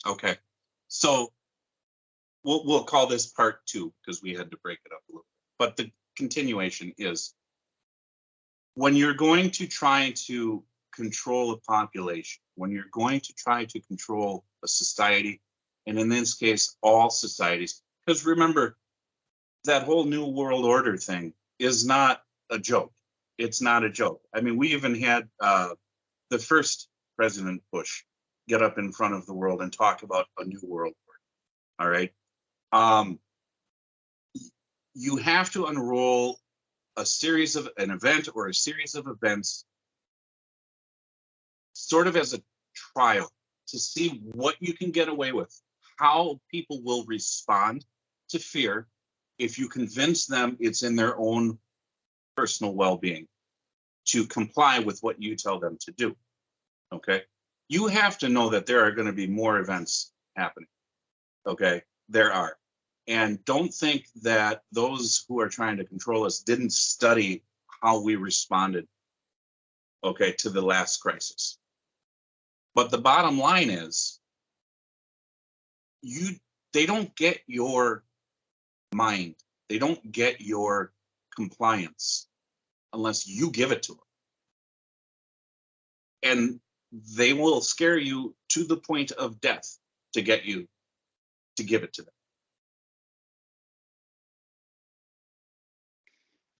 Okay. So we'll call this part two because we had to break it up a little bit. But the continuation is when you're going to try to control a population, when you're going to try to control a society, and in this case, all societies, because remember, that whole New World Order thing is not a joke. It's not a joke. I mean, we even had the first President Bush get up in front of the world and talk about a new world order. All right. Um, you have to unroll a series of an event or a series of events sort of as a trial to see what you can get away with, how people will respond to fear if you convince them it's in their own personal well-being to comply with what you tell them to do. Okay. You have to know that there are going to be more events happening. Okay. There are. And don't think that those who are trying to control us didn't study how we responded, okay, to the last crisis. But the bottom line is they don't get your mind. They don't get your compliance unless you give it to them. And they will scare you to the point of death to get you to give it to them.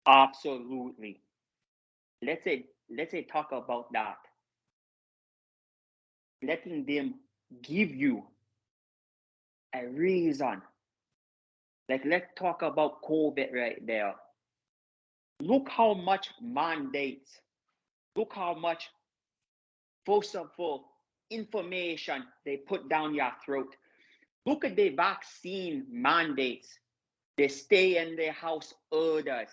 Absolutely. Let's say talk about that. Letting them give you a reason. Like, let's talk about COVID right there. Look how much mandates, look how much, first of all, information they put down your throat. Look at the vaccine mandates, the stay in the house orders,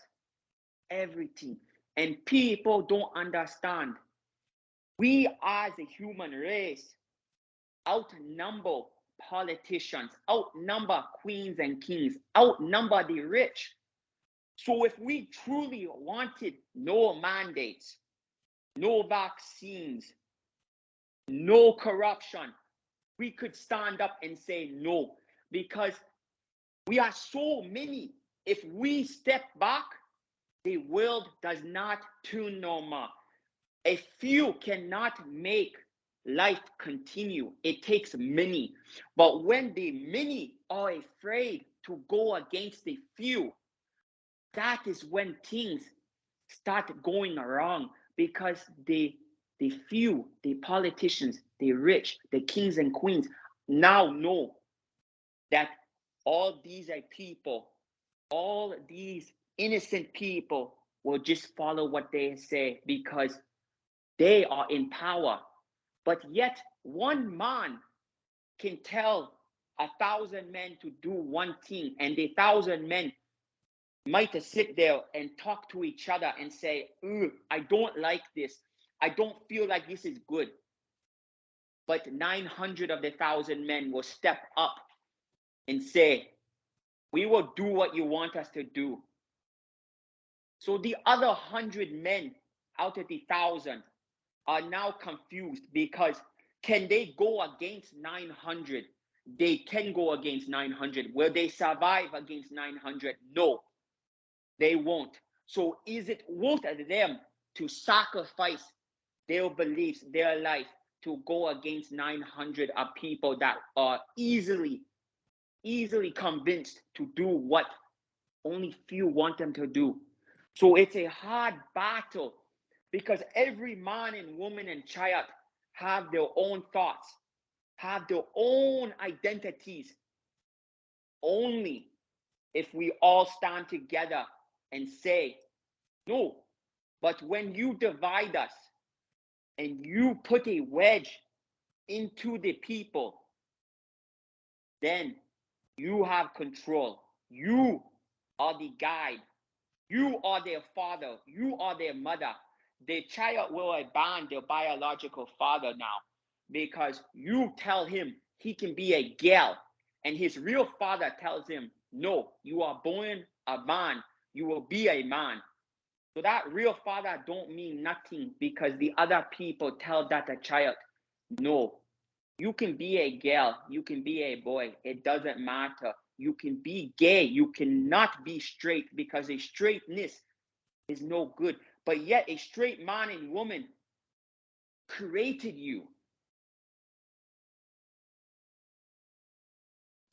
everything. And people don't understand. We as a human race outnumber politicians, outnumber queens and kings, outnumber the rich. So if we truly wanted no mandates, no vaccines, no corruption, we could stand up and say no, because we are so many. If we step back, the world does not turn no more. A few cannot make life continue. It takes many. But when the many are afraid to go against the few, that is when things start going wrong, because the few, the politicians, the rich, the kings and queens now know that all these are people, all these innocent people will just follow what they say because they are in power. But yet one man can tell 1,000 men to do one thing, and the 1,000 men might sit there and talk to each other and say, I don't like this. I don't feel like this is good. But 900 of the 1,000 men will step up and say, we will do what you want us to do. So the other 100 men out of the 1,000 are now confused, because can they go against 900? They can go against 900. Will they survive against 900? No, they won't. So is it worth them to sacrifice their beliefs, their life, to go against 900 of people that are easily convinced to do what only few want them to do? So it's a hard battle, because every man and woman and child have their own thoughts, have their own identities. Only if we all stand together and say, no. But when you divide us and you put a wedge into the people, then you have control. You are the guide. You are their father. You are their mother. The child will abandon their biological father now, because you tell him he can be a girl, and his real father tells him, no, you are born a man. You will be a man. So that real father don't mean nothing, because the other people tell that a child, no, You can be a girl, you can be a boy, it doesn't matter. You can be gay, you cannot be straight, because a straightness is no good. But yet a straight man and woman created you.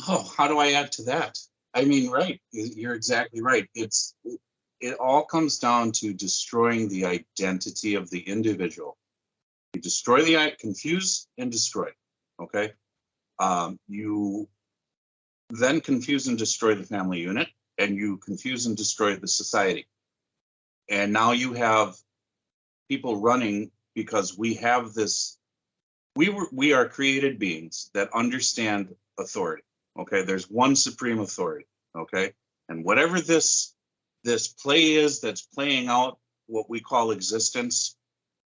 Oh, how do I add to that? I mean, right, you're exactly right. It all comes down to destroying the identity of the individual. You destroy confuse and destroy. Okay. You then confuse and destroy the family unit, and you confuse and destroy the society. And now you have people running because we have this. We are created beings that understand authority. Okay, there's one supreme authority. Okay, and whatever this play is that's playing out what we call existence,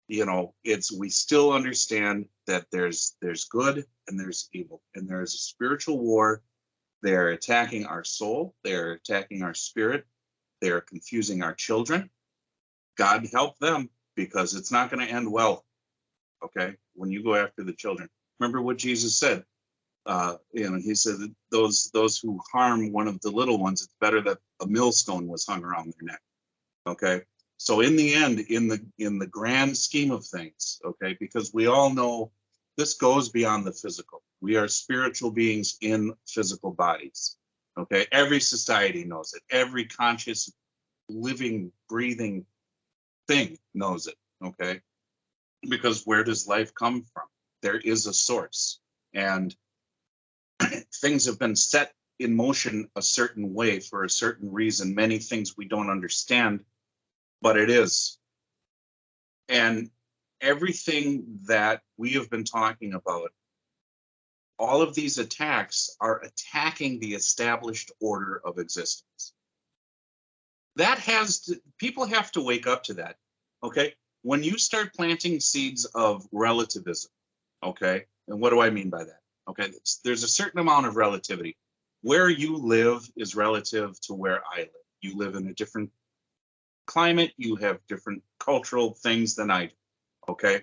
we still understand that there's good and there's evil, and there's a spiritual war. They're attacking our soul, they're attacking our spirit, they're confusing our children. God help them, because it's not going to end well. Okay, when you go after the children, remember what Jesus said. He said that those who harm one of the little ones, it's better that a millstone was hung around their neck. Okay, so in the end, in the grand scheme of things, okay, because we all know this goes beyond the physical. We are spiritual beings in physical bodies. Okay, every society knows it. Every conscious, living, breathing thing knows it. Okay, because where does life come from? There is a source, and things have been set in motion a certain way for a certain reason. Many things we don't understand, but it is. And everything that we have been talking about, all of these attacks are attacking the established order of existence. People have to wake up to that. Okay, when you start planting seeds of relativism, okay, and what do I mean by that? Okay, there's a certain amount of relativity. Where you live is relative to where I live. You live in a different climate, you have different cultural things than I do. Okay,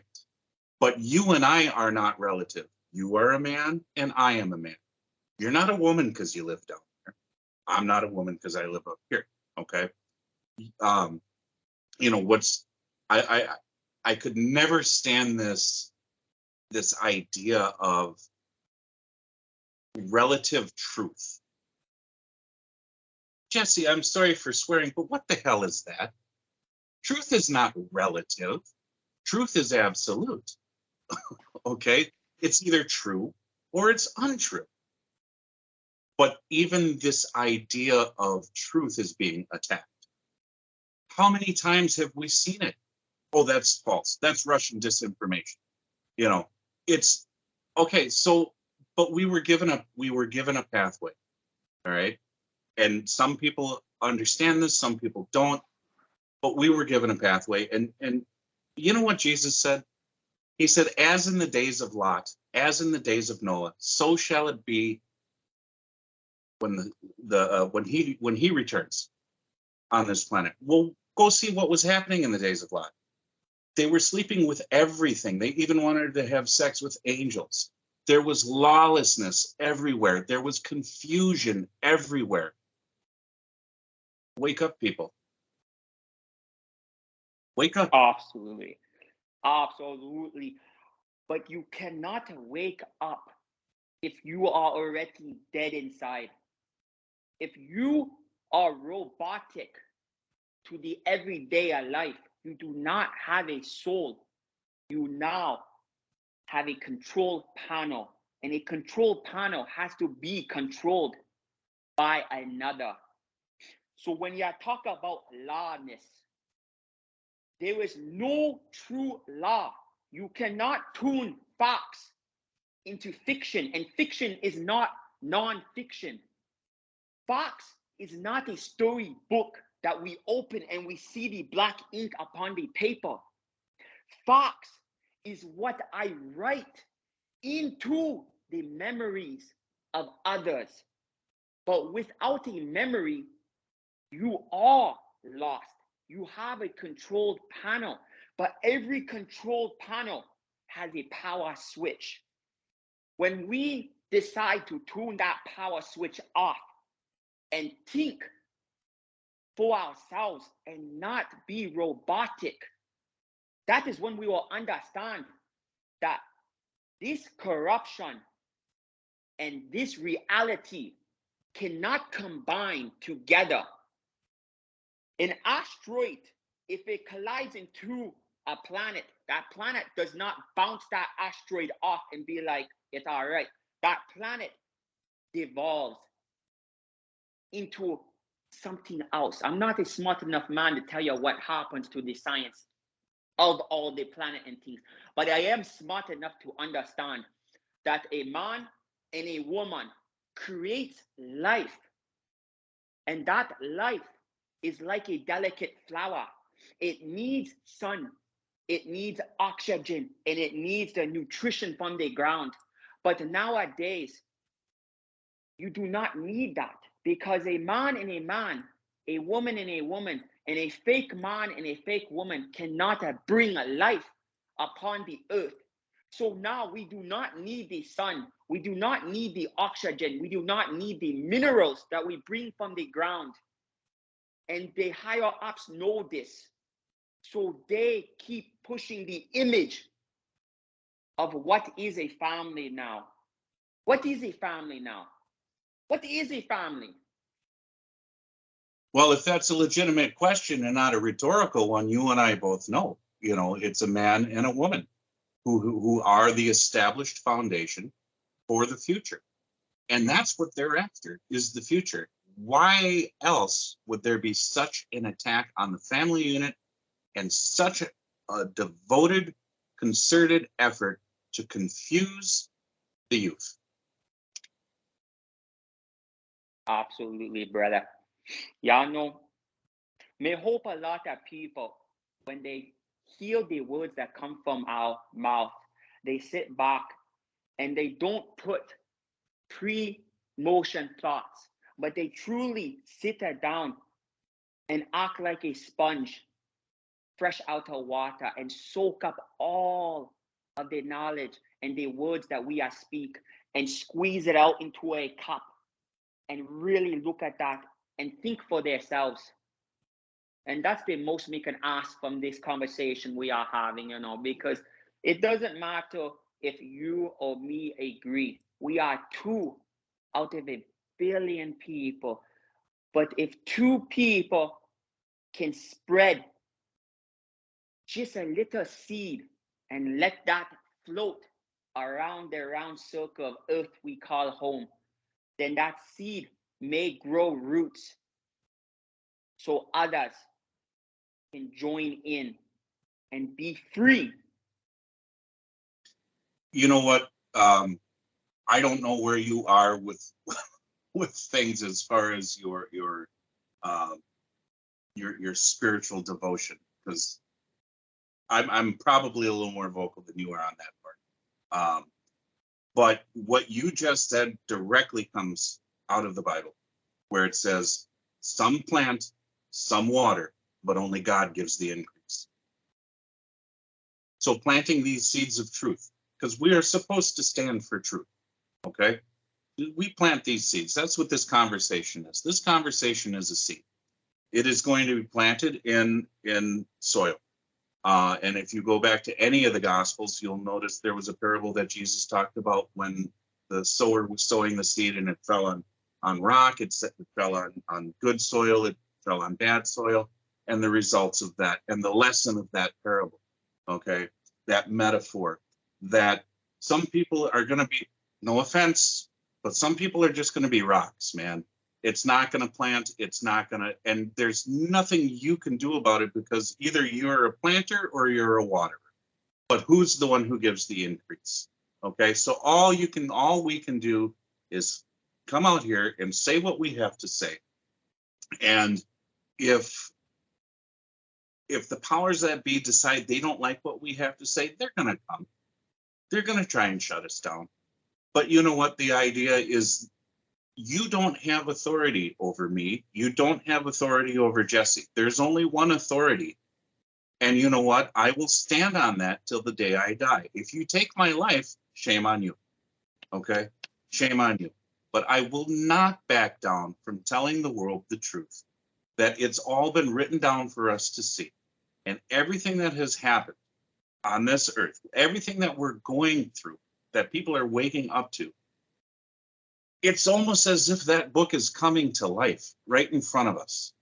but you and I are not relative. You are a man and I am a man. You're not a woman because you live down there. I'm not a woman because I live up here. Okay. um what's I could never stand this idea of relative truth. Jesse, I'm sorry for swearing, but what the hell is that? Truth is not relative. Truth is absolute. Okay, it's either true or it's untrue. But even this idea of truth is being attacked. How many times have we seen it? Oh, that's false. That's Russian disinformation. You know, it's okay. So, but we were given a pathway. All right. And some people understand this, some people don't, but we were given a pathway. And you know what Jesus said? He said, as in the days of Lot, as in the days of Noah, so shall it be when when he returns on this planet. Well, go see what was happening in the days of Lot. They were sleeping with everything. They even wanted to have sex with angels. There was lawlessness everywhere. There was confusion everywhere. Wake up, people. Wake up. Absolutely. Absolutely. But you cannot wake up if you are already dead inside. If you are robotic to the everyday life, you do not have a soul. You now have a control panel, and a control panel has to be controlled by another. So when you talk about lawness, there is no true law. You cannot tune facts into fiction, and fiction is not non-fiction. Facts is not a story book that we open and we see the black ink upon the paper. Facts is what I write into the memories of others. But without a memory, you are lost. You have a controlled panel, but every controlled panel has a power switch. when we decide to tune that power switch off and think for ourselves and not be robotic, that is when we will understand that this corruption and this reality cannot combine together. An asteroid, if it collides into a planet, that planet does not bounce that asteroid off and be like, it's all right. That planet devolves into something else. I'm not a smart enough man to tell you what happens to the science of all the planet and things, but I am smart enough to understand that a man and a woman creates life, and that life is like a delicate flower. It needs sun, it needs oxygen, and it needs the nutrition from the ground. But nowadays, you do not need that, because a man and a man, a woman and a woman, and a fake man and a fake woman cannot bring a life upon the earth. So now we do not need the sun. We do not need the oxygen. We do not need the minerals that we bring from the ground. And the higher ups know this. So they keep pushing the image of what is a family now. What is a family now? What is a family? Well, if that's a legitimate question and not a rhetorical one, you and I both know, it's a man and a woman who are the established foundation for the future. And that's what they're after, is the future. Why else would there be such an attack on the family unit and such a devoted, concerted effort to confuse the youth? Absolutely, brother. Y'all know, may hope a lot of people, when they hear the words that come from our mouth, they sit back and they don't put pre-motion thoughts, but they truly sit down and act like a sponge, fresh out of water, and soak up all of the knowledge and the words that we are speak, and squeeze it out into a cup and really look at that and think for themselves. And that's the most we can ask from this conversation we are having, because it doesn't matter if you or me agree. We are 2 out of 1 billion people. But if 2 people can spread just a little seed and let that float around the round circle of earth we call home, then that seed may grow roots so others can join in and be free. You know what? I don't know where you are with with things as far as your spiritual devotion, because I'm probably a little more vocal than you are on that part. But what you just said directly comes out of the Bible, where it says, some plant, some water, but only God gives the increase. So planting these seeds of truth, because we are supposed to stand for truth, okay? We plant these seeds. That's what this conversation is. This conversation is a seed. It is going to be planted in soil. And if you go back to any of the Gospels, you'll notice there was a parable that Jesus talked about when the sower was sowing the seed and it fell on rock, it fell on good soil, it fell on bad soil, and the results of that, and the lesson of that parable, okay, that metaphor, that some people are going to be, no offense, but some people are just going to be rocks, man. It's not going to plant, it's not going to, and there's nothing you can do about it, because either you're a planter or you're a waterer. But who's the one who gives the increase? Okay, so all we can do is come out here and say what we have to say. And if the powers that be decide they don't like what we have to say, they're going to come. They're going to try and shut us down. But you know what? The idea is, you don't have authority over me. You don't have authority over Jesse. There's only one authority. And you know what? I will stand on that till the day I die. If you take my life, shame on you. Okay? Shame on you. But I will not back down from telling the world the truth, that it's all been written down for us to see. And everything that has happened on this earth, everything that we're going through, that people are waking up to, it's almost as if that book is coming to life right in front of us.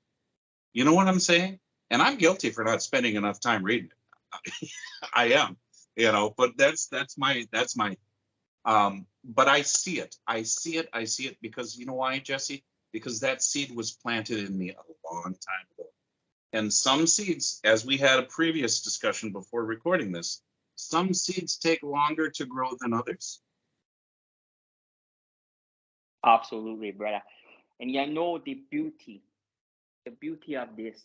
You know what I'm saying? And I'm guilty for not spending enough time reading it. I am, but that's my but I see it. I see it because you know why, Jesse? Because that seed was planted in me a long time ago. And some seeds, as we had a previous discussion before recording this, some seeds take longer to grow than others. Absolutely, brother. And you know the beauty of this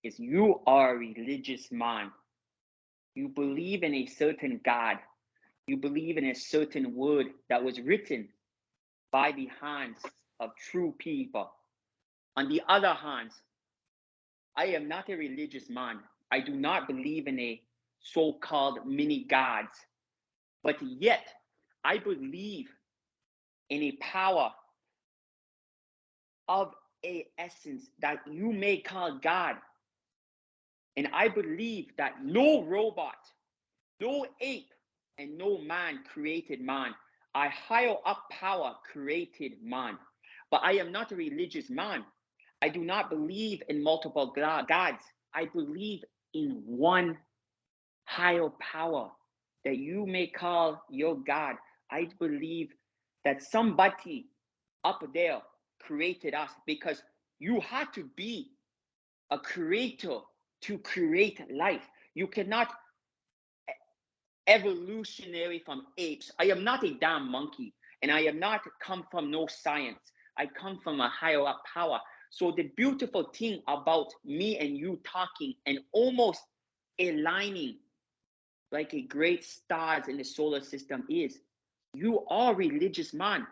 is you are a religious man. You believe in a certain God. You believe in a certain word that was written by the hands of true people. On the other hand, I am not a religious man. I do not believe in a so-called mini gods, but yet I believe in a power of a essence that you may call God. And I believe that no robot, no ape, and no man created man. A higher up power created man. But I am not a religious man. I do not believe in multiple gods. I believe in one higher power that you may call your God. I believe that somebody up there created us because you had to be a creator to create life. You cannot evolutionary from apes. I am not a damn monkey, and I am not come from no science. I come from a higher up power. So the beautiful thing about me and you talking and almost aligning like a great stars in the solar system is you are religious man.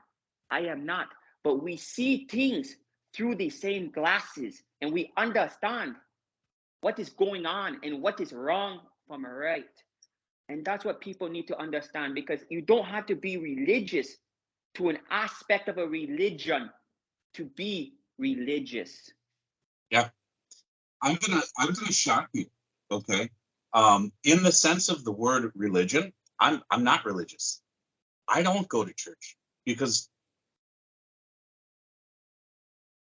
I am not, but we see things through the same glasses and we understand what is going on and what is wrong from right. And that's what people need to understand, because you don't have to be religious to an aspect of a religion to be religious. Yeah. I'm gonna shock you. Okay. In the sense of the word religion, I'm not religious. I don't go to church because